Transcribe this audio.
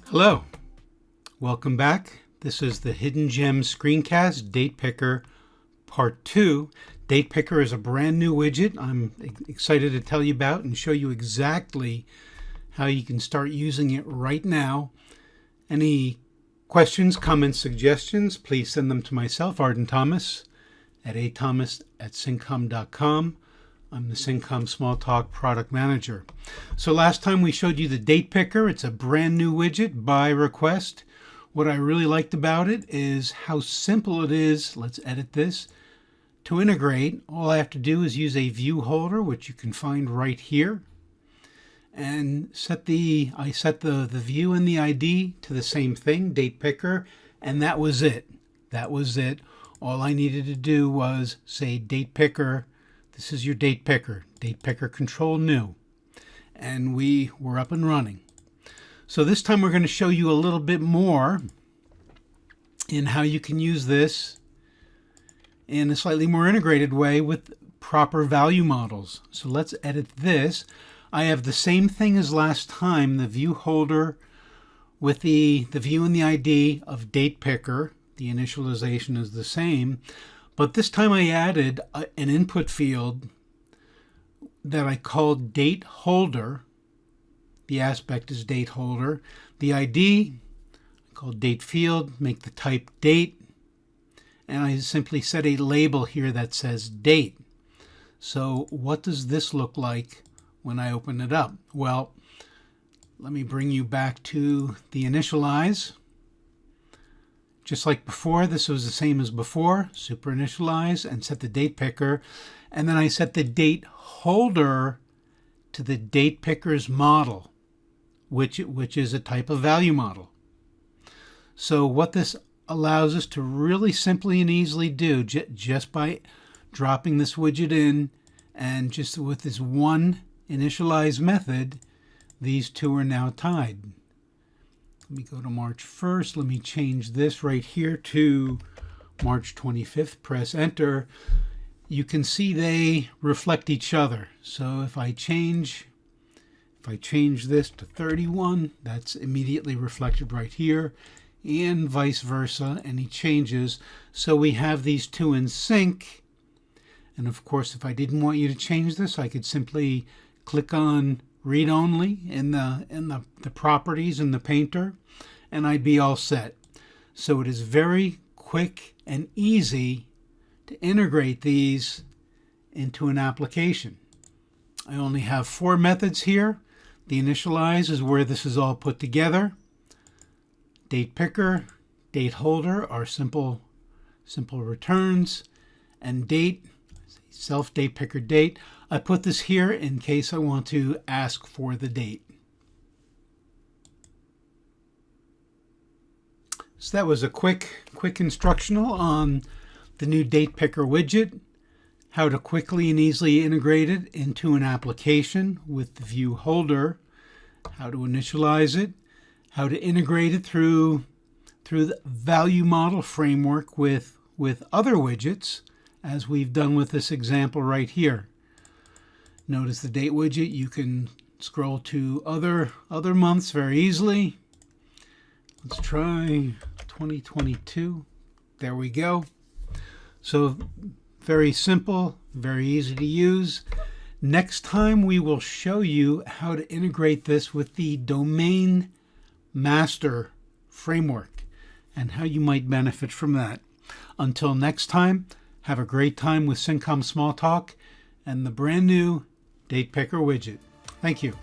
Hello, welcome back. This is the Hidden Gem Screencast Date Picker Part 2. Date Picker is a brand new widget I'm excited to tell you about and show you exactly how you can start using it right now. Any questions, comments, suggestions, please send them to myself, Arden Thomas, at athomas@cincom.com. I'm the Cincom Smalltalk Product Manager. So last time we showed you the Date Picker. It's a brand new widget by request. What I really liked about it is how simple it is. Let's edit this. To integrate, all I have to do is use a view holder, which you can find right here, and I set the view and the ID to the same thing, Date Picker, and that was it. That was it. All I needed to do was say Date Picker. This is your Date Picker, DatePickerControl new, and we were up and running. So this time we're going to show you a little bit more in how you can use this in a slightly more integrated way with proper value models. So let's edit this. I have the same thing as last time, the view holder with the view and the ID of Date Picker. The initialization is the same. But this time I added an input field that I called Date Holder. The aspect is Date Holder. The ID I called Date Field, make the type Date. And I simply set a label here that says Date. So what does this look like when I open it up? Well, let me bring you back to the initialize. Just like before, this was the same as before. Super initialize and set the Date Picker. And then I set the Date Holder to the Date Picker's model, which is a type of value model. So what this allows us to really simply and easily do, just by dropping this widget in and just with this one initialize method, these two are now tied. Let me go to March 1st. Let me change this right here to March 25th. Press enter. You can see they reflect each other. So if I change this to 31, that's immediately reflected right here, and vice versa, any changes. So we have these two in sync. And of course, if I didn't want you to change this, I could simply click on read only in the properties in the painter, and I'd be all set. So it is very quick and easy to integrate these into an application. I only have 4 methods here. The initialize is where this is all put together. Date Picker, Date Holder are simple returns, and Date, self Date Picker Date. I put this here in case I want to ask for the date. So that was a quick instructional on the new Date Picker widget, how to quickly and easily integrate it into an application with the view holder, how to initialize it, how to integrate it through the value model framework with other widgets, as we've done with this example right here. Notice the date widget. You can scroll to other months very easily. Let's try 2022. There we go. So very simple, very easy to use. Next time we will show you how to integrate this with the domain master framework and how you might benefit from that. Until next time, have a great time with Cincom Smalltalk and the brand new Date Picker widget. Thank you.